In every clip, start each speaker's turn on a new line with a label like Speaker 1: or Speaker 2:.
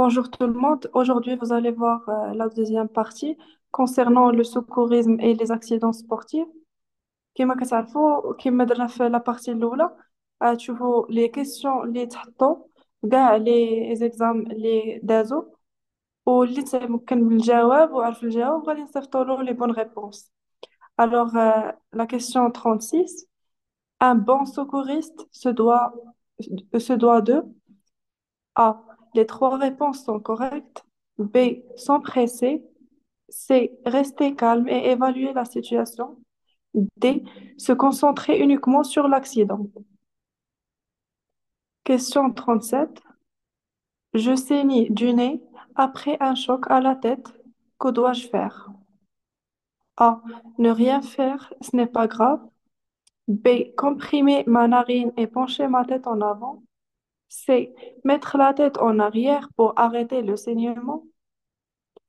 Speaker 1: Bonjour tout le monde. Aujourd'hui, vous allez voir la deuxième partie concernant le secourisme et les accidents sportifs. كما كتعرفوا كما درنا في la partie الأولى تشوفوا les questions اللي تحطوا كاع les exams اللي دازوا واللي تمكن من الجواب وعرف الجواب غادي نصيفطوا له les bonnes réponses. Alors la question 36. Un bon secouriste se doit de A. Les trois réponses sont correctes. B. S'empresser. C. Rester calme et évaluer la situation. D. Se concentrer uniquement sur l'accident. Question 37. Je saigne du nez après un choc à la tête. Que dois-je faire? A. Ne rien faire, ce n'est pas grave. B. Comprimer ma narine et pencher ma tête en avant. C. Mettre la tête en arrière pour arrêter le saignement.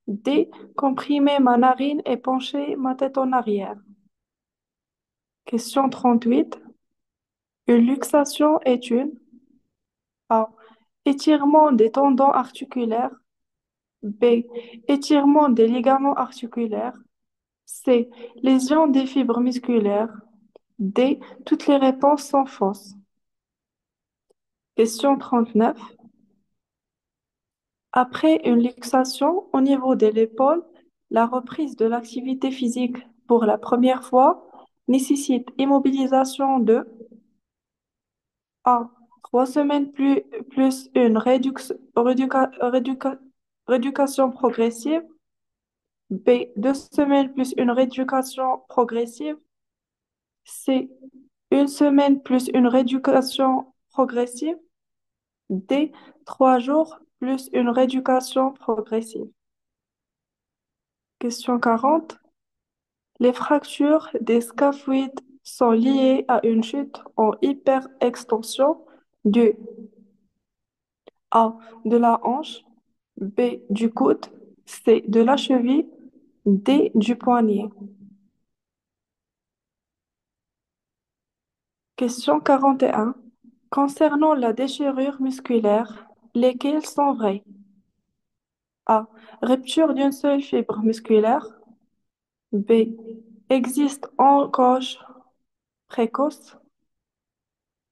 Speaker 1: D. Comprimer ma narine et pencher ma tête en arrière. Question 38. Une luxation est une A. Étirement des tendons articulaires. B. Étirement des ligaments articulaires. C. Lésion des fibres musculaires. D. Toutes les réponses sont fausses. Question 39. Après une luxation au niveau de l'épaule, la reprise de l'activité physique pour la première fois nécessite immobilisation de A. 3 semaines plus une rééducation progressive. B. 2 semaines plus une rééducation progressive. C. Une semaine plus une rééducation progressive. D. 3 jours plus une rééducation progressive. Question 40. Les fractures des scaphoïdes sont liées à une chute en hyperextension du A. De la hanche. B. Du coude. C. De la cheville. D. Du poignet. Question 41. Concernant la déchirure musculaire, lesquelles sont vraies? A. Rupture d'une seule fibre musculaire. B. Existe en cause précoce.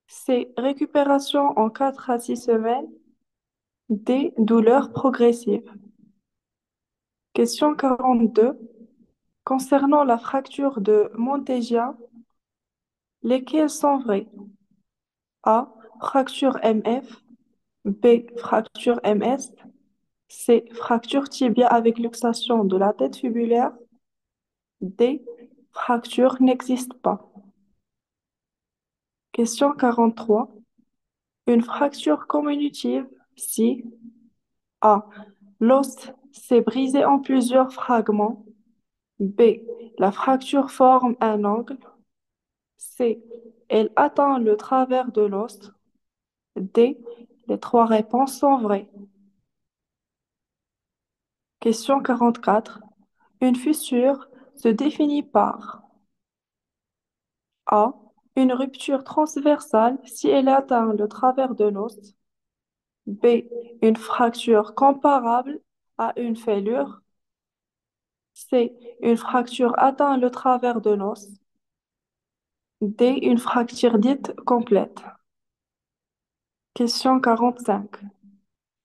Speaker 1: C. Récupération en 4 à 6 semaines. D. Douleur progressive. Question 42. Concernant la fracture de Monteggia, lesquelles sont vraies? A. Fracture MF. B. Fracture MS. C. Fracture tibia avec luxation de la tête fibulaire. D. Fracture n'existe pas. Question 43. Une fracture communitive si A. L'os s'est brisé en plusieurs fragments. B. La fracture forme un angle. C. Elle atteint le travers de l'os. D. Les trois réponses sont vraies. Question 44. Une fissure se définit par A. Une rupture transversale si elle atteint le travers de l'os. B. Une fracture comparable à une fêlure. C. Une fracture atteint le travers de l'os. D. Une fracture dite complète. Question 45.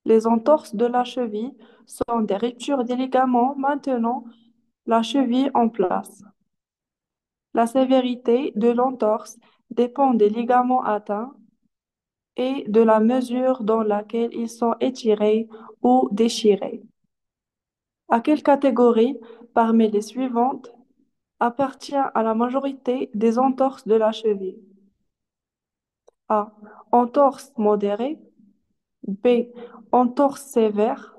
Speaker 1: Les entorses de la cheville sont des ruptures des ligaments maintenant la cheville en place. La sévérité de l'entorse dépend des ligaments atteints et de la mesure dans laquelle ils sont étirés ou déchirés. À quelle catégorie, parmi les suivantes, appartient à la majorité des entorses de la cheville? A. Entorse modérée. B. Entorse sévère.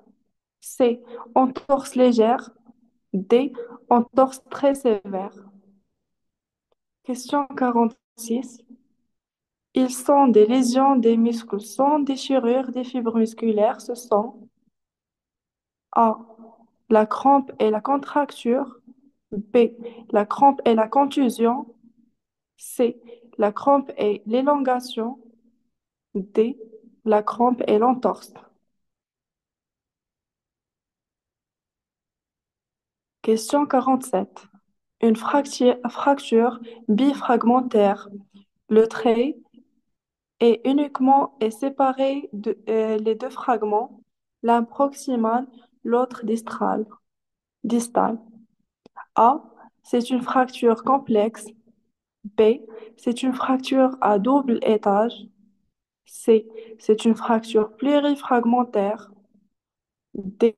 Speaker 1: C. Entorse légère. D. Entorse très sévère. Question 46. Ils sont des lésions des muscles sans déchirure des fibres musculaires. Ce sont A. La crampe et la contracture. B. La crampe et la contusion. C. La crampe et l'élongation. D. La crampe et l'entorse. Question 47. Une fracture bifragmentaire. Le trait est séparé de les deux fragments, l'un proximal, l'autre distal. A, c'est une fracture complexe. B, c'est une fracture à double étage. C, c'est une fracture plurifragmentaire. D,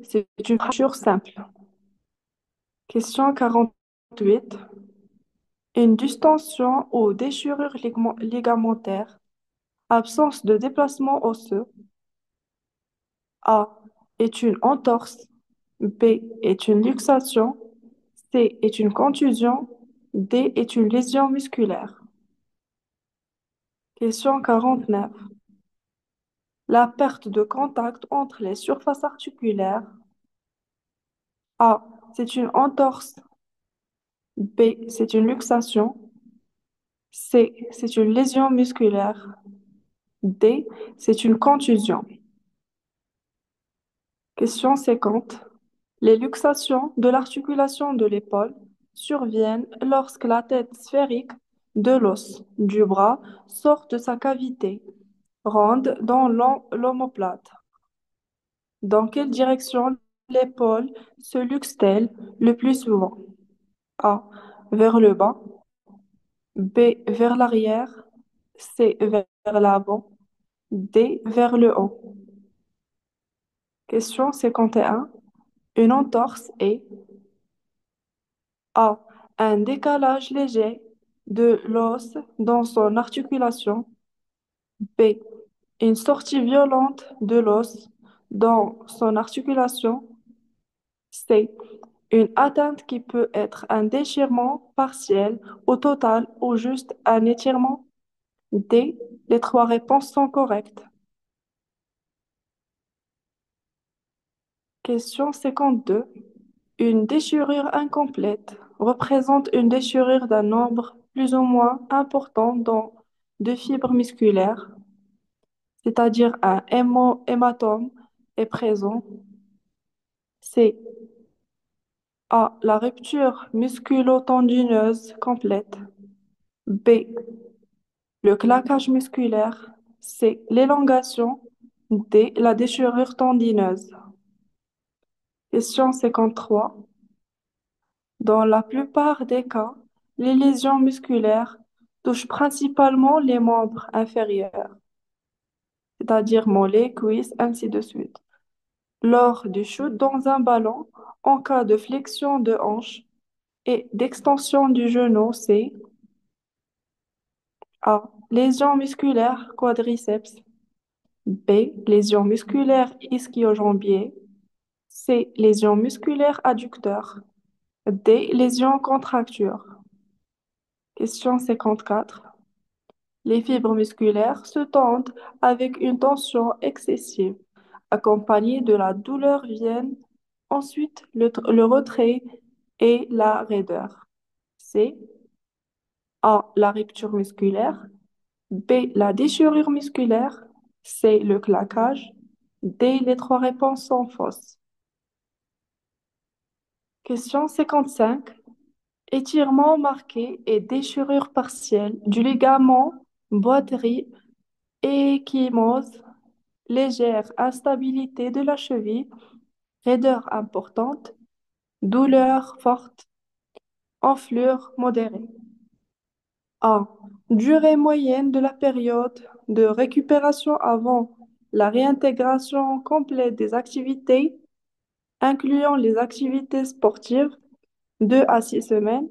Speaker 1: c'est une fracture simple. Question 48. Une distension ou déchirure ligamentaire. Absence de déplacement osseux. A est une entorse. B est une luxation. C est une contusion. D est une lésion musculaire. Question 49. La perte de contact entre les surfaces articulaires. A, c'est une entorse. B, c'est une luxation. C, c'est une lésion musculaire. D, c'est une contusion. Question 50. Les luxations de l'articulation de l'épaule surviennent lorsque la tête sphérique de l'os du bras sort de sa cavité ronde dans l'omoplate. Dans quelle direction l'épaule se luxe-t-elle le plus souvent? A. Vers le bas. B. Vers l'arrière. C. Vers l'avant. D. Vers le haut. Question 51. Une entorse est A. Un décalage léger de l'os dans son articulation. B. Une sortie violente de l'os dans son articulation. C. Une atteinte qui peut être un déchirement partiel ou total ou juste un étirement. D. Les trois réponses sont correctes. Question 52. Une déchirure incomplète représente une déchirure d'un nombre plus ou moins important de fibres musculaires, c'est-à-dire un hématome est présent. C. A. La rupture musculo-tendineuse complète. B. Le claquage musculaire. C. L'élongation. D. La déchirure tendineuse. Question 53. Dans la plupart des cas, les lésions musculaires touchent principalement les membres inférieurs, c'est-à-dire mollets, cuisses, ainsi de suite. Lors du shoot dans un ballon, en cas de flexion de hanche et d'extension du genou, c'est A. Lésion musculaire quadriceps. B. Lésion musculaire ischio-jambier. C. Lésion musculaire adducteur. D. Lésion contracture. Question 54. Les fibres musculaires se tendent avec une tension excessive, accompagnée de la douleur viennent ensuite le retrait et la raideur. C. A. La rupture musculaire. B. La déchirure musculaire. C. Le claquage. D. Les trois réponses sont fausses. Question 55. Étirement marqué et déchirure partielle du ligament boiterie, échymose, légère instabilité de la cheville, raideur importante, douleur forte, enflure modérée. A. Durée moyenne de la période de récupération avant la réintégration complète des activités, incluant les activités sportives, 2 à 6 semaines.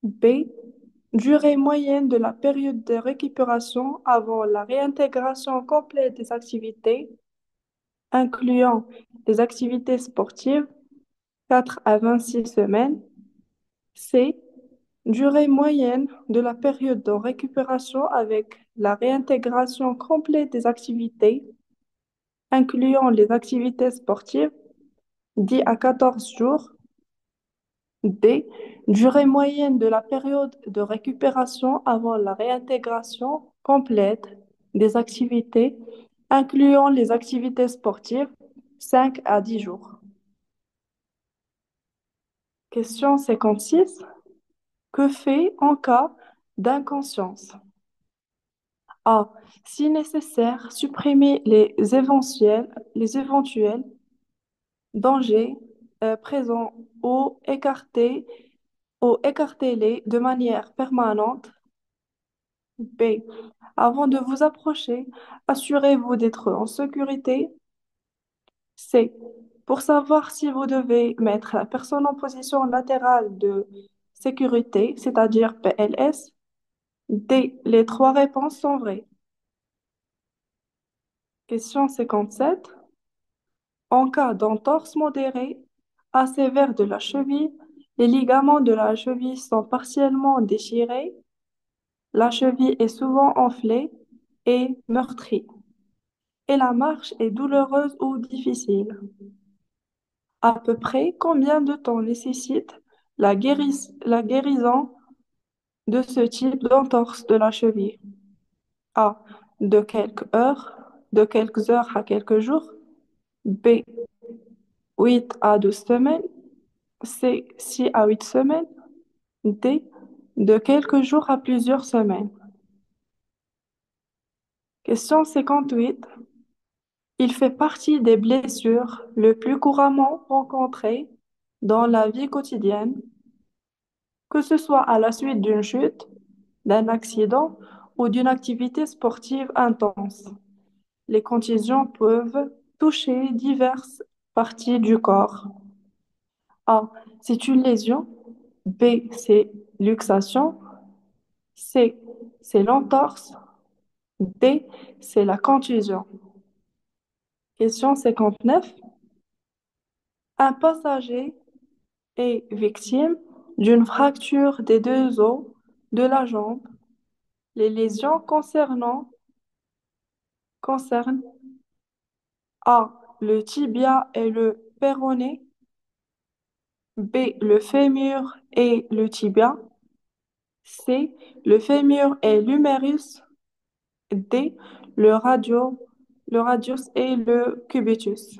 Speaker 1: B. Durée moyenne de la période de récupération avant la réintégration complète des activités, incluant les activités sportives, 4 à 26 semaines. C. Durée moyenne de la période de récupération avec la réintégration complète des activités, incluant les activités sportives, 10 à 14 jours. D. Durée moyenne de la période de récupération avant la réintégration complète des activités, incluant les activités sportives, 5 à 10 jours. Question 56. Que fait en cas d'inconscience? A. Si nécessaire, supprimer les éventuels dangers présents ou écarter-les de manière permanente. B. Avant de vous approcher, assurez-vous d'être en sécurité. C. Pour savoir si vous devez mettre la personne en position latérale de sécurité, c'est-à-dire PLS. D. Les trois réponses sont vraies. Question 57. En cas d'entorse modérée à sévère de la cheville, les ligaments de la cheville sont partiellement déchirés, la cheville est souvent enflée et meurtrie, et la marche est douloureuse ou difficile. À peu près combien de temps nécessite la guérison de ce type d'entorse de la cheville? A. De quelques heures à quelques jours. B. 8 à 12 semaines. C. 6 à 8 semaines. D. De quelques jours à plusieurs semaines. Question 58. Il fait partie des blessures le plus couramment rencontrées dans la vie quotidienne, que ce soit à la suite d'une chute, d'un accident ou d'une activité sportive intense. Les contusions peuvent toucher diverses parties du corps. A. C'est une lésion. B. C'est luxation. C. C'est l'entorse. D. C'est la contusion. Question 59. Un passager est victime d'une fracture des deux os de la jambe. Les lésions concernent A. Le tibia et le péroné. B. Le fémur et le tibia. C. Le fémur et l'humérus. D. Le radius et le cubitus.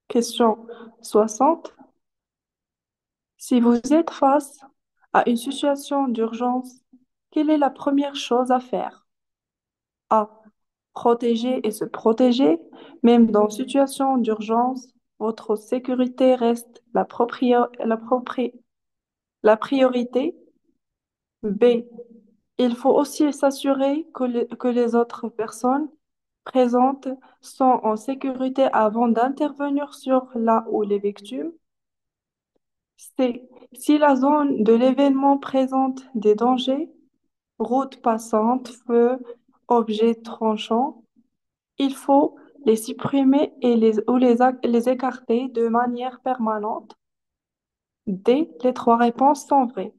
Speaker 1: Question 60. Si vous êtes face à une situation d'urgence, quelle est la première chose à faire? A. Protéger et se protéger. Même dans situation d'urgence, votre sécurité reste la priorité. B. Il faut aussi s'assurer que les autres personnes présentes sont en sécurité avant d'intervenir sur là où les victimes. C. Si la zone de l'événement présente des dangers, route passante, feu, objets tranchants, il faut les supprimer ou les écarter de manière permanente. D. Les trois réponses sont vraies.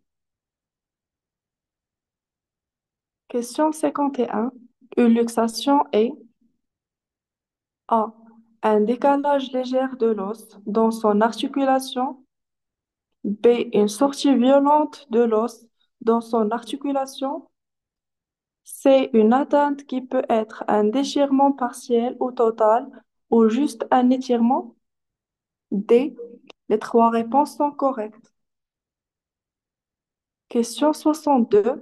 Speaker 1: Question 51. Une luxation est A. Un décalage léger de l'os dans son articulation. B. Une sortie violente de l'os dans son articulation. C. Une atteinte qui peut être un déchirement partiel ou total ou juste un étirement. D. Les trois réponses sont correctes. Question 62.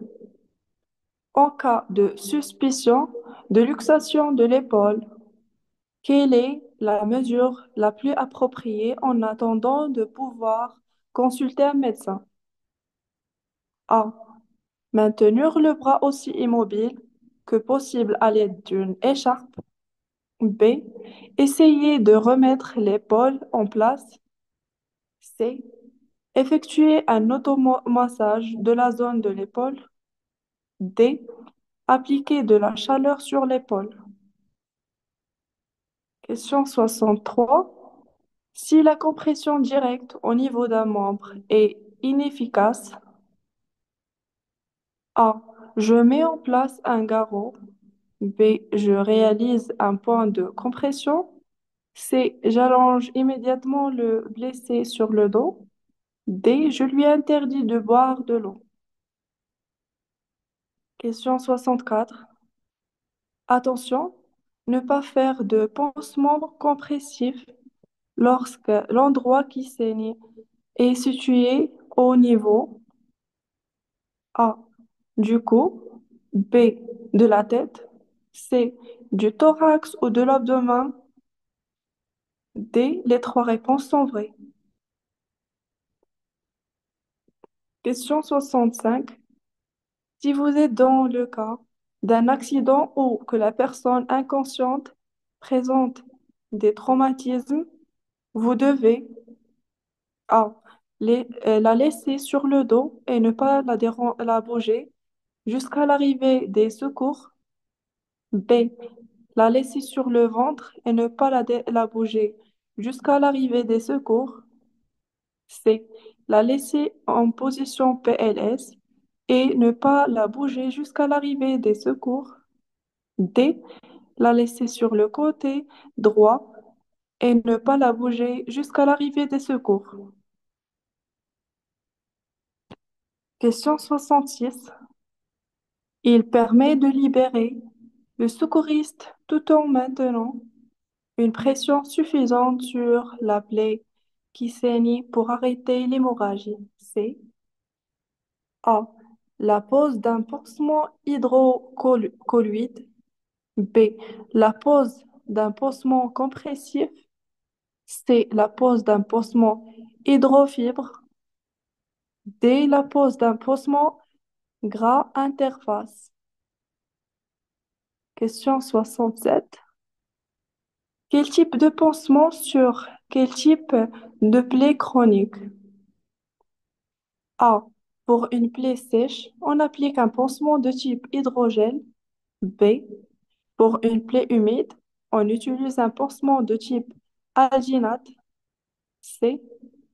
Speaker 1: En cas de suspicion de luxation de l'épaule, quelle est la mesure la plus appropriée en attendant de pouvoir consulter un médecin? A. Maintenir le bras aussi immobile que possible à l'aide d'une écharpe. B. Essayer de remettre l'épaule en place. C. Effectuer un automassage de la zone de l'épaule. D. Appliquer de la chaleur sur l'épaule. Question 63. Si la compression directe au niveau d'un membre est inefficace, A. Je mets en place un garrot. B. Je réalise un point de compression. C. J'allonge immédiatement le blessé sur le dos. D. Je lui interdis de boire de l'eau. Question 64. Attention, ne pas faire de pansement compressif lorsque l'endroit qui saigne est situé au niveau A du cou, B de la tête, C du thorax ou de l'abdomen, D, les trois réponses sont vraies. Question 65. Si vous êtes dans le cas d'un accident ou que la personne inconsciente présente des traumatismes, vous devez A. La laisser sur le dos et ne pas la bouger jusqu'à l'arrivée des secours. B. La laisser sur le ventre et ne pas la bouger jusqu'à l'arrivée des secours. C. La laisser en position PLS et ne pas la bouger jusqu'à l'arrivée des secours. D. La laisser sur le côté droit et ne pas la bouger jusqu'à l'arrivée des secours. Question 66. Il permet de libérer le secouriste tout en maintenant une pression suffisante sur la plaie qui saigne pour arrêter l'hémorragie. C. A. La pose d'un pansement hydrocolloïde. B. La pose d'un pansement compressif. C. La pose d'un pansement hydrofibre. D. La pose d'un pansement gras interface. Question 67. Quel type de pansement sur quel type de plaie chronique? A. Pour une plaie sèche, on applique un pansement de type hydrogel. B. Pour une plaie humide, on utilise un pansement de type alginate. C.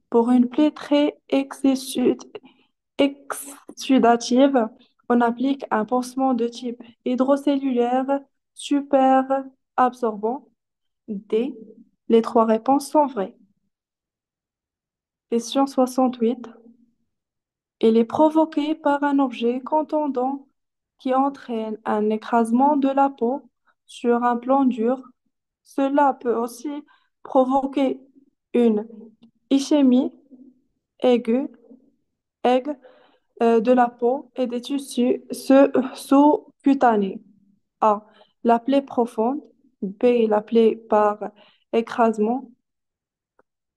Speaker 1: Pour une plaie très exsudative, on applique un pansement de type hydrocellulaire super absorbant. D. Les trois réponses sont vraies. Question 68. Il est provoqué par un objet contondant qui entraîne un écrasement de la peau sur un plan dur. Cela peut aussi provoquer une ischémie aiguë, aiguë de la peau et des tissus sous-cutanés. A. La plaie profonde. B. La plaie par écrasement.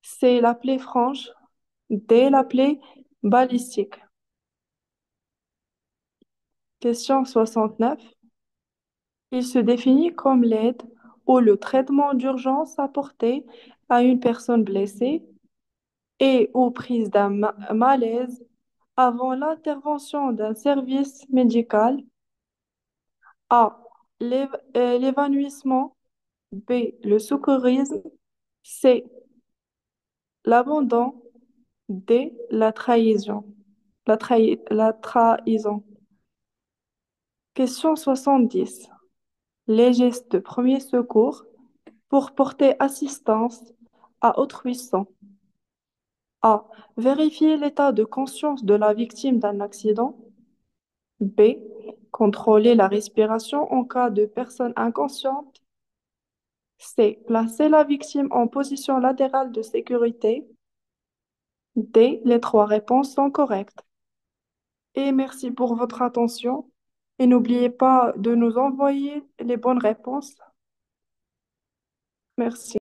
Speaker 1: C. La plaie franche. D. La plaie balistique. Question 69. Il se définit comme l'aide ou le traitement d'urgence apporté à une personne blessée et ou prise d'un malaise avant l'intervention d'un service médical. A. L'évanouissement. B. Le secourisme. C. L'abandon. D. La trahison. La trahison. Question 70. Les gestes de premier secours pour porter assistance à autrui sont A. Vérifier l'état de conscience de la victime d'un accident. B. Contrôler la respiration en cas de personne inconsciente. C. Placer la victime en position latérale de sécurité. D. Les trois réponses sont correctes. Et merci pour votre attention. Et n'oubliez pas de nous envoyer les bonnes réponses. Merci.